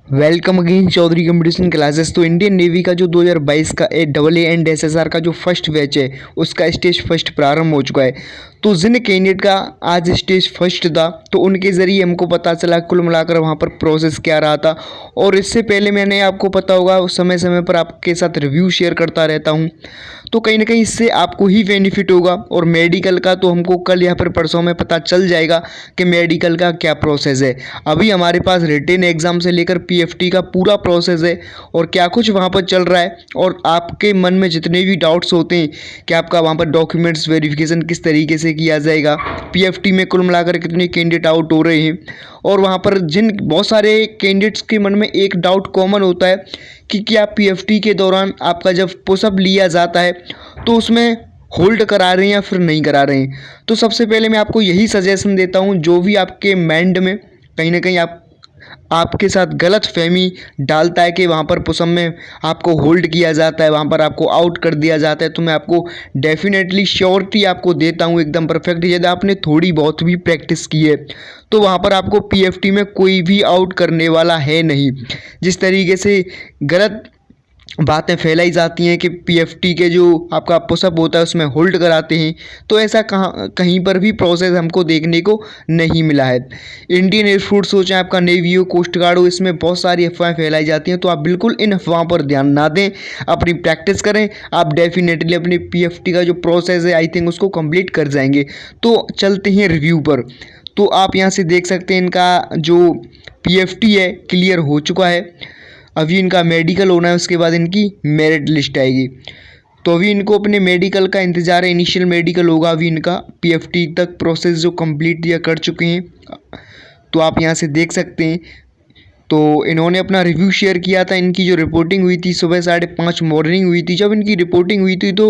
Welcome again Chaudhary competition classes. तो Indian navy का जो 2022 का AA एंड SSR का जो फर्स्ट बैच है उसका स्टेज फर्स्ट प्रारंभ हो चुका है। तो जिन कैंडिडेट का आज स्टेज फर्स्ट था तो उनके ज़रिए हमको पता चला कुल मिलाकर वहाँ पर प्रोसेस क्या रहा था। और इससे पहले मैंने आपको पता होगा समय समय पर आपके साथ रिव्यू शेयर करता रहता हूँ, तो कहीं ना कहीं इससे आपको ही बेनिफिट होगा। और मेडिकल का तो हमको कल या फिर परसों में पता चल जाएगा कि मेडिकल का क्या प्रोसेस है। अभी हमारे पास रिटेन एग्ज़ाम से लेकर PFT का पूरा प्रोसेस है और क्या कुछ वहाँ पर चल रहा है। और आपके मन में जितने भी डाउट्स होते हैं कि आपका वहाँ पर डॉक्यूमेंट्स वेरिफिकेशन किस तरीके से किया जाएगा, PFT में कुल मिलाकर कितने कैंडिडेट आउट हो रहे हैं, और वहाँ पर जिन बहुत सारे कैंडिडेट्स के मन में एक डाउट कॉमन होता है कि क्या PFT के दौरान आपका जब पुशअप लिया जाता है तो उसमें होल्ड करा रहे हैं या फिर नहीं करा रहे हैं। तो सबसे पहले मैं आपको यही सजेशन देता हूँ, जो भी आपके माइंड में कहीं ना कहीं आपके साथ गलत फहमी डालता है कि वहाँ पर पुशअप में आपको होल्ड किया जाता है, वहाँ पर आपको आउट कर दिया जाता है, तो मैं आपको डेफिनेटली श्योरिटी आपको देता हूँ एकदम परफेक्ट। यदि आपने थोड़ी बहुत भी प्रैक्टिस की है तो वहाँ पर आपको PFT में कोई भी आउट करने वाला है नहीं। जिस तरीके से गलत बातें फैलाई जाती हैं कि PFT के जो आपका पुशअप होता है उसमें होल्ड कराते हैं, तो ऐसा कहीं पर भी प्रोसेस हमको देखने को नहीं मिला है। इंडियन एयरफोर्स हो चाहे आपका नेवी हो, कोस्ट गार्ड हो, इसमें बहुत सारी अफवाहें फैलाई जाती हैं, तो आप बिल्कुल इन अफवाहों पर ध्यान ना दें, अपनी प्रैक्टिस करें। आप डेफिनेटली अपनी PFT का जो प्रोसेस है आई थिंक उसको कंप्लीट कर जाएंगे। तो चलते हैं रिव्यू पर। तो आप यहाँ से देख सकते हैं इनका जो PFT है क्लियर हो चुका है। अभी इनका मेडिकल होना है, उसके बाद इनकी मेरिट लिस्ट आएगी। तो अभी इनको अपने मेडिकल का इंतज़ार है, इनिशियल मेडिकल होगा। अभी इनका PFT तक प्रोसेस जो कंप्लीट या कर चुके हैं, तो आप यहाँ से देख सकते हैं। तो इन्होंने अपना रिव्यू शेयर किया था। इनकी जो रिपोर्टिंग हुई थी सुबह 5:30 मॉर्निंग हुई थी। जब इनकी रिपोर्टिंग हुई थी तो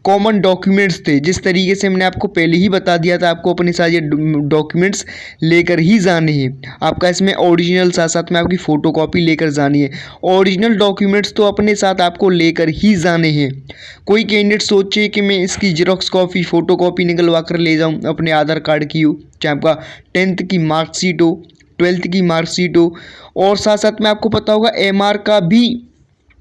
कॉमन डॉक्यूमेंट्स थे, जिस तरीके से मैंने आपको पहले ही बता दिया था, आपको अपने साथ ये डॉक्यूमेंट्स लेकर ही जाने हैं। आपका इसमें ओरिजिनल साथ साथ में आपकी फ़ोटोकॉपी लेकर जानी है। ओरिजिनल डॉक्यूमेंट्स तो अपने साथ आपको लेकर ही जाने हैं। कोई कैंडिडेट सोचे कि मैं इसकी जेरॉक्स कॉपी फ़ोटोकॉपी निकलवा कर ले जाऊँ, अपने आधार कार्ड की हो, चाहे आपका 10th की मार्कशीट हो, 12th की मार्कशीट हो, और साथ साथ में आपको पता होगा MR का भी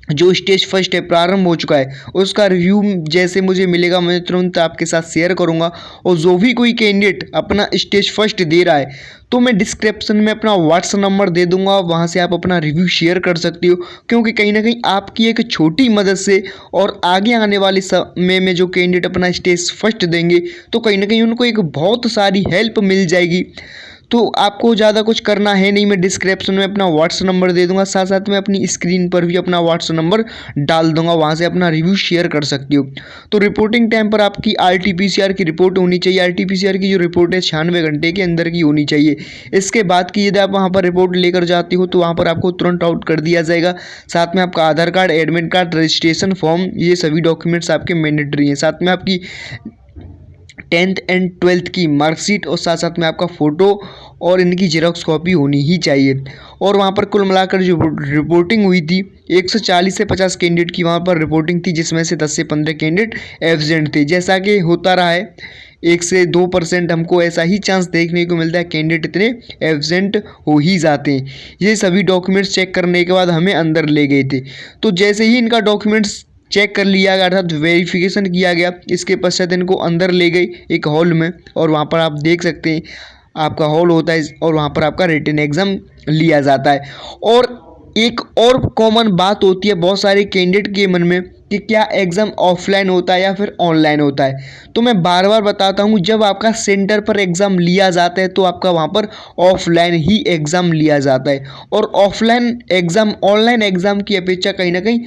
जो स्टेज फर्स्ट है प्रारंभ हो चुका है, उसका रिव्यू जैसे मुझे मिलेगा मैं तुरंत आपके साथ शेयर करूंगा। और जो भी कोई कैंडिडेट अपना स्टेज फर्स्ट दे रहा है तो मैं डिस्क्रिप्शन में अपना व्हाट्सएप नंबर दे दूंगा, वहां से आप अपना रिव्यू शेयर कर सकते हो। क्योंकि कहीं ना कहीं आपकी एक छोटी मदद से और आगे आने वाले समय में जो कैंडिडेट अपना स्टेज फर्स्ट देंगे तो कहीं ना कहीं उनको एक बहुत सारी हेल्प मिल जाएगी। तो आपको ज़्यादा कुछ करना है नहीं, मैं डिस्क्रिप्शन में अपना व्हाट्सएप नंबर दे दूंगा, साथ साथ में अपनी स्क्रीन पर भी अपना व्हाट्सएप नंबर डाल दूंगा, वहाँ से अपना रिव्यू शेयर कर सकती हो। तो रिपोर्टिंग टाइम पर आपकी RT-PCR की रिपोर्ट होनी चाहिए। RT-PCR की जो रिपोर्ट है 96 घंटे के अंदर की होनी चाहिए। इसके बाद की यदि आप वहाँ पर रिपोर्ट लेकर जाती हो तो वहाँ पर आपको तुरंत आउट कर दिया जाएगा। साथ में आपका Aadhaar card, admit card, registration form, ये सभी डॉक्यूमेंट्स आपके मैंडेटरी हैं। साथ में आपकी 10th एंड 12th की मार्कशीट और साथ साथ में आपका फ़ोटो और इनकी जेरॉक्स कॉपी होनी ही चाहिए। और वहाँ पर कुल मिलाकर जो रिपोर्टिंग हुई थी 140 से 50 कैंडिडेट की वहाँ पर रिपोर्टिंग थी, जिसमें से 10 से 15 कैंडिडेट एब्सेंट थे। जैसा कि होता रहा है 1 से 2% हमको ऐसा ही चांस देखने को मिलता है, कैंडिडेट इतने एब्सेंट हो ही जाते हैं। ये सभी डॉक्यूमेंट्स चेक करने के बाद हमें अंदर ले गए थे। तो जैसे ही इनका डॉक्यूमेंट्स चेक कर लिया गया, अर्थात वेरिफिकेशन किया गया, इसके पश्चात इनको अंदर ले गई एक हॉल में, और वहाँ पर आप देख सकते हैं आपका हॉल होता है और वहाँ पर आपका रिटन एग्ज़ाम लिया जाता है। और एक और कॉमन बात होती है बहुत सारे कैंडिडेट के मन में कि क्या एग्ज़ाम ऑफलाइन होता है या फिर ऑनलाइन होता है। तो मैं बार बार बताता हूँ, जब आपका सेंटर पर एग्ज़ाम लिया जाता है तो आपका वहाँ पर ऑफलाइन ही एग्ज़ाम लिया जाता है। और ऑफलाइन एग्ज़ाम ऑनलाइन एग्ज़ाम की अपेक्षा कहीं ना कहीं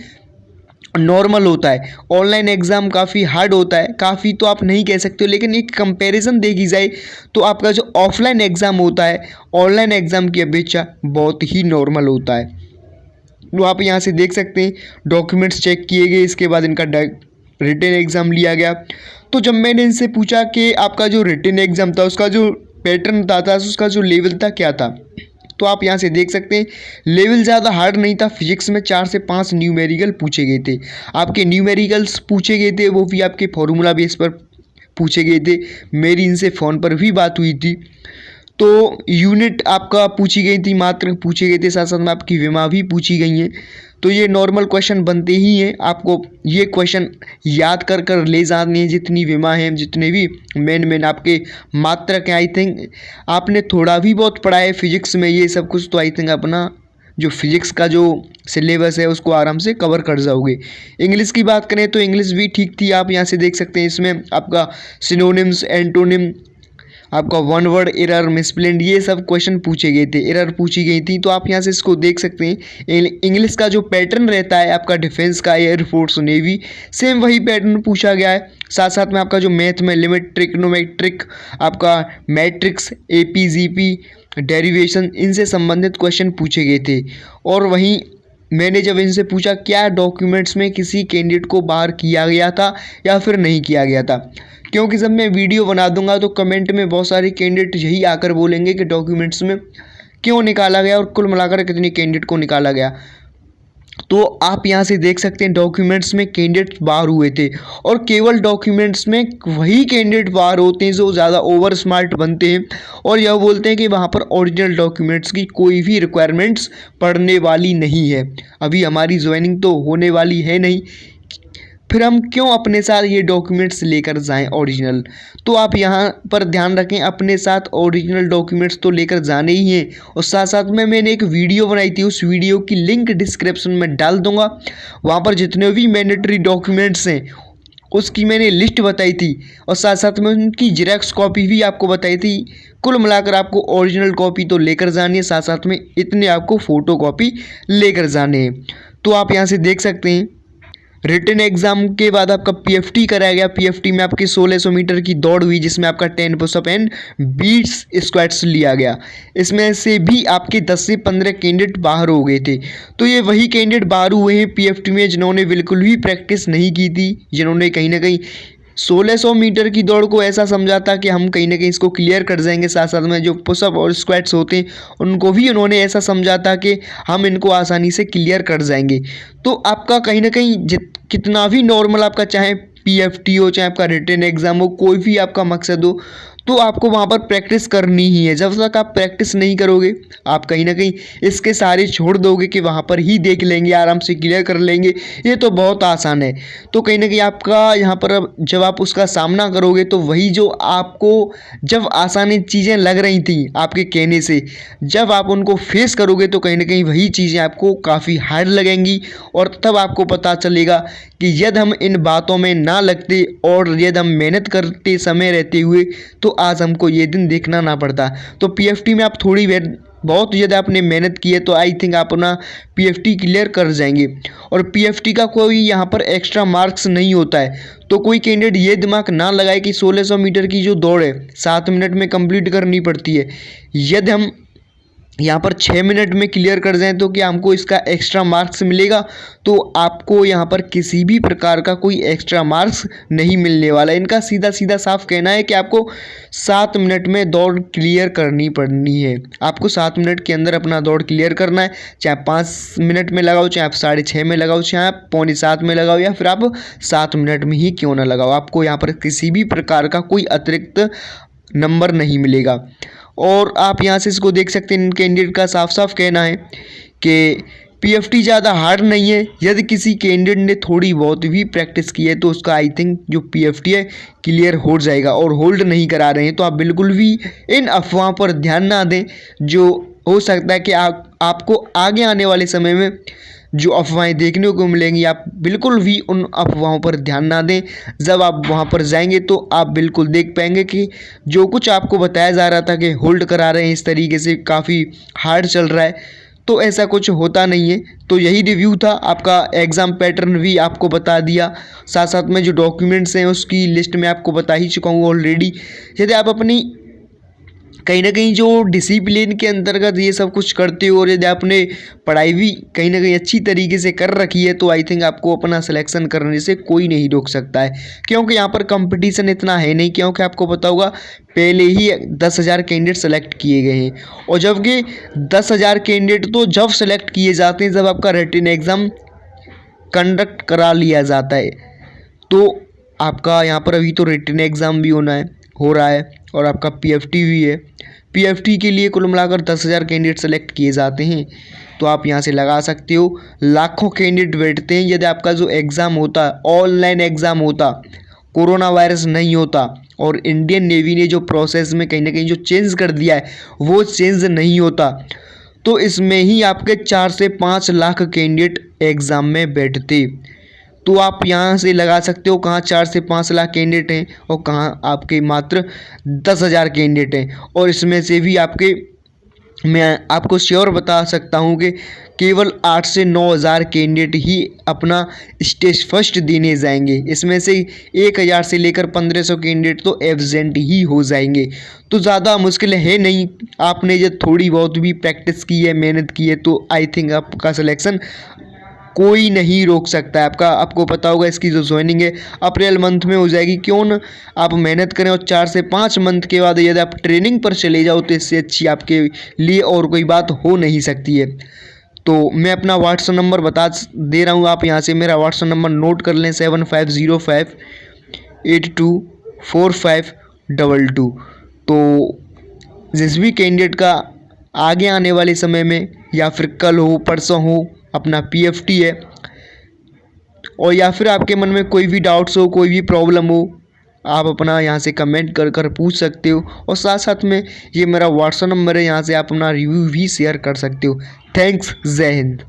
नॉर्मल होता है। ऑनलाइन एग्ज़ाम काफ़ी हार्ड होता है, काफ़ी तो आप नहीं कह सकते हो, लेकिन एक कंपैरिजन देखी जाए तो आपका जो ऑफलाइन एग्ज़ाम होता है ऑनलाइन एग्ज़ाम की अपेक्षा बहुत ही नॉर्मल होता है। तो आप यहाँ से देख सकते हैं डॉक्यूमेंट्स चेक किए गए, इसके बाद इनका रिटन एग्ज़ाम लिया गया। तो जब मैंने इनसे पूछा कि आपका जो रिटन एग्ज़ाम था उसका जो पैटर्न था उसका जो लेवल था क्या था, तो आप यहाँ से देख सकते हैं लेवल ज़्यादा हार्ड नहीं था। फिजिक्स में 4 से 5 न्यूमेरिकल पूछे गए थे। आपके न्यूमेरिकल्स पूछे गए थे, वो भी आपके फॉर्मूला बेस पर पूछे गए थे। मेरी इनसे फ़ोन पर भी बात हुई थी। तो यूनिट आपका पूछी गई थी, मात्रक पूछे गए थे, साथ साथ में आपकी विमा भी पूछी गई हैं। तो ये नॉर्मल क्वेश्चन बनते ही हैं, आपको ये क्वेश्चन याद कर कर ले जाने हैं, जितनी विमा है, जितने भी मेन आपके मात्रक हैं। आई थिंक आपने थोड़ा भी बहुत पढ़ा है फिजिक्स में ये सब कुछ, तो आई थिंक अपना जो फिजिक्स का जो सिलेबस है उसको आराम से कवर कर जाओगे। इंग्लिश की बात करें तो इंग्लिश भी ठीक थी, आप यहाँ से देख सकते हैं। इसमें आपका सिनोनिम्स, एंटोनिम, आपका वन वर्ड एरर, मिसप्लेंड, ये सब क्वेश्चन पूछे गए थे, एरर पूछी गई थी। तो आप यहाँ से इसको देख सकते हैं। इंग्लिश का जो पैटर्न रहता है आपका डिफेंस का, एयरफोर्स, नेवी, सेम वही पैटर्न पूछा गया है। साथ साथ में आपका जो मैथ में लिमिट, ट्रिग्नोमेट्रिक, आपका मैट्रिक्स, एपी, जीपी, डेरिवेशन, इनसे संबंधित क्वेश्चन पूछे गए थे। और वहीं मैंने जब इनसे पूछा क्या डॉक्यूमेंट्स में किसी कैंडिडेट को बाहर किया गया था या फिर नहीं किया गया था, क्योंकि जब मैं वीडियो बना दूंगा तो कमेंट में बहुत सारे कैंडिडेट यही आकर बोलेंगे कि डॉक्यूमेंट्स में क्यों निकाला गया और कुल मिलाकर कितने कैंडिडेट को निकाला गया। तो आप यहाँ से देख सकते हैं डॉक्यूमेंट्स में कैंडिडेट बाहर हुए थे, और केवल डॉक्यूमेंट्स में वही कैंडिडेट बाहर होते हैं जो ज़्यादा ओवर स्मार्ट बनते हैं और यह बोलते हैं कि वहाँ पर ओरिजिनल डॉक्यूमेंट्स की कोई भी रिक्वायरमेंट्स पड़ने वाली नहीं है। अभी हमारी ज्वाइनिंग तो होने वाली है नहीं, फिर हम क्यों अपने साथ ये डॉक्यूमेंट्स लेकर जाएं ओरिजिनल। तो आप यहाँ पर ध्यान रखें, अपने साथ ओरिजिनल डॉक्यूमेंट्स तो लेकर जाने ही हैं। और साथ साथ में मैंने एक वीडियो बनाई थी, उस वीडियो की लिंक डिस्क्रिप्शन में डाल दूंगा। वहाँ पर जितने भी मैंडेटरी डॉक्यूमेंट्स हैं उसकी मैंने लिस्ट बताई थी, और साथ साथ में उनकी जेरॉक्स कॉपी भी आपको बताई थी। कुल मिलाकर आपको ओरिजिनल कॉपी तो लेकर जानी है, साथ साथ में इतने आपको फ़ोटो कॉपी लेकर जाने हैं। तो आप यहाँ से देख सकते हैं रिटन एग्जाम के बाद आपका पीएफटी कराया गया। पीएफटी में आपकी 1600 मीटर की दौड़ हुई, जिसमें आपका 10 पुशअप एंड 20 स्क्वाट्स लिया गया। इसमें से भी आपके 10 से 15 कैंडिडेट बाहर हो गए थे। तो ये वही कैंडिडेट बाहर हुए हैं पीएफटी में जिन्होंने बिल्कुल भी प्रैक्टिस नहीं की थी, जिन्होंने कहीं ना कहीं 1600 मीटर की दौड़ को ऐसा समझा था कि हम कहीं ना कहीं इसको क्लियर कर जाएंगे। साथ साथ में जो पुशअप और स्क्वाट्स होते हैं उनको भी उन्होंने ऐसा समझा था कि हम इनको आसानी से क्लियर कर जाएंगे। तो आपका कहीं ना कहीं कितना भी नॉर्मल आपका चाहे पीएफटी हो, चाहे आपका रिटन एग्ज़ाम हो, कोई भी आपका मकसद हो, तो आपको वहाँ पर प्रैक्टिस करनी ही है। जब तक आप प्रैक्टिस नहीं करोगे, आप कहीं ना कहीं इसके सारे छोड़ दोगे कि वहाँ पर ही देख लेंगे, आराम से क्लियर कर लेंगे, ये तो बहुत आसान है। तो कहीं ना कहीं आपका यहाँ पर अब जब आप उसका सामना करोगे तो वही जो आपको जब आसानी चीज़ें लग रही थी आपके कहने से, जब आप उनको फेस करोगे तो कहीं ना कहीं वही चीज़ें आपको काफ़ी हार्ड लगेंगी। और तब आपको पता चलेगा कि यदि हम इन बातों में ना लगते और यदि हम मेहनत करते समय रहते हुए तो आज हमको ये दिन देखना ना पड़ता। तो पीएफटी में आप थोड़ी बहुत यदि आपने मेहनत की है तो आई थिंक आप अपना पीएफटी क्लियर कर जाएंगे। और पीएफटी का कोई यहाँ पर एक्स्ट्रा मार्क्स नहीं होता है। तो कोई कैंडिडेट ये दिमाग ना लगाए कि 1600 मीटर की जो दौड़ है 7 मिनट में कंप्लीट करनी पड़ती है, यदि हम यहाँ पर 6 मिनट में क्लियर कर जाएं तो क्या हमको इसका एक्स्ट्रा मार्क्स मिलेगा। तो आपको यहाँ पर किसी भी प्रकार का कोई एक्स्ट्रा मार्क्स नहीं मिलने वाला। इनका सीधा सीधा साफ कहना है कि आपको 7 मिनट में दौड़ क्लियर करनी पड़नी है। आपको 7 मिनट के अंदर अपना दौड़ क्लियर करना है, चाहे 5 मिनट में लगाओ, चाहे आप 6:30 में लगाओ, चाहे आप 6:45 में लगाओ, या फिर आप 7 मिनट में ही क्यों ना लगाओ। आपको यहाँ पर किसी भी प्रकार का कोई अतिरिक्त नंबर नहीं मिलेगा। और आप यहाँ से इसको देख सकते हैं, इन कैंडिडेट का साफ साफ कहना है कि पीएफटी ज़्यादा हार्ड नहीं है। यदि किसी कैंडिडेट ने थोड़ी बहुत भी प्रैक्टिस की है तो उसका आई थिंक जो पीएफटी है क्लियर हो जाएगा। और होल्ड नहीं करा रहे हैं तो आप बिल्कुल भी इन अफवाहों पर ध्यान ना दें, जो हो सकता है कि आपको आगे आने वाले समय में जो अफवाहें देखने को मिलेंगी, आप बिल्कुल भी उन अफवाहों पर ध्यान ना दें। जब आप वहां पर जाएंगे तो आप बिल्कुल देख पाएंगे कि जो कुछ आपको बताया जा रहा था कि होल्ड करा रहे हैं इस तरीके से, काफ़ी हार्ड चल रहा है, तो ऐसा कुछ होता नहीं है। तो यही रिव्यू था, आपका एग्ज़ाम पैटर्न भी आपको बता दिया, साथ साथ में जो डॉक्यूमेंट्स हैं उसकी लिस्ट में आपको बता ही चुका हूँ ऑलरेडी। यदि आप अपनी कहीं ना कहीं जो डिसिप्लिन के अंतर्गत ये सब कुछ करते हो और यदि आपने पढ़ाई भी कहीं ना कहीं अच्छी तरीके से कर रखी है तो आई थिंक आपको अपना सिलेक्शन करने से कोई नहीं रोक सकता है। क्योंकि यहाँ पर कंपटीशन इतना है नहीं, क्योंकि आपको पता होगा पहले ही 10,000 कैंडिडेट सेलेक्ट किए गए हैं। और जबकि 10,000 कैंडिडेट तो जब सेलेक्ट किए जाते हैं जब आपका रिटन एग्ज़ाम कंडक्ट करा लिया जाता है। तो आपका यहाँ पर अभी तो रिटन एग्ज़ाम भी हो रहा है और आपका पीएफटी भी है। पीएफटी के लिए कुल मिलाकर 10,000 कैंडिडेट सेलेक्ट किए जाते हैं। तो आप यहाँ से लगा सकते हो, लाखों कैंडिडेट बैठते हैं। यदि आपका जो एग्ज़ाम होता, ऑनलाइन एग्ज़ाम होता, कोरोना वायरस नहीं होता और इंडियन नेवी ने जो प्रोसेस में कहीं ना कहीं जो चेंज कर दिया है वो चेंज नहीं होता, तो इसमें ही आपके 4 से 5 लाख कैंडिडेट एग्ज़ाम में बैठते। तो आप यहाँ से लगा सकते हो कहाँ 4 से 5 लाख कैंडिडेट हैं और कहाँ आपके मात्र 10,000 कैंडिडेट हैं। और इसमें से भी मैं आपको श्योर बता सकता हूँ कि केवल 8 से 9,000 कैंडिडेट ही अपना स्टेज फर्स्ट देने जाएंगे। इसमें से 1,000 से लेकर 1,500 कैंडिडेट तो एब्सेंट ही हो जाएंगे। तो ज़्यादा मुश्किल है नहीं, आपने जब थोड़ी बहुत भी प्रैक्टिस की है, मेहनत की है, तो आई थिंक आपका सिलेक्शन कोई नहीं रोक सकता है। आपको पता होगा इसकी जो ज्वाइनिंग है अप्रैल मंथ में हो जाएगी। क्यों न आप मेहनत करें और 4 से 5 मंथ के बाद यदि आप ट्रेनिंग पर चले जाओ तो इससे अच्छी आपके लिए और कोई बात हो नहीं सकती है। तो मैं अपना व्हाट्सअप नंबर बता दे रहा हूँ, आप यहाँ से मेरा व्हाट्सअप नंबर नोट कर लें 7505824522। तो जिस भी कैंडिडेट का आगे आने वाले समय में या फिर कल हो परसों हो अपना पीएफटी है, और या फिर आपके मन में कोई भी डाउट्स हो, कोई भी प्रॉब्लम हो, आप अपना यहाँ से कमेंट कर कर पूछ सकते हो। और साथ साथ में ये मेरा व्हाट्सअप नंबर है, यहाँ से आप अपना रिव्यू भी शेयर कर सकते हो। थैंक्स, जय हिंद।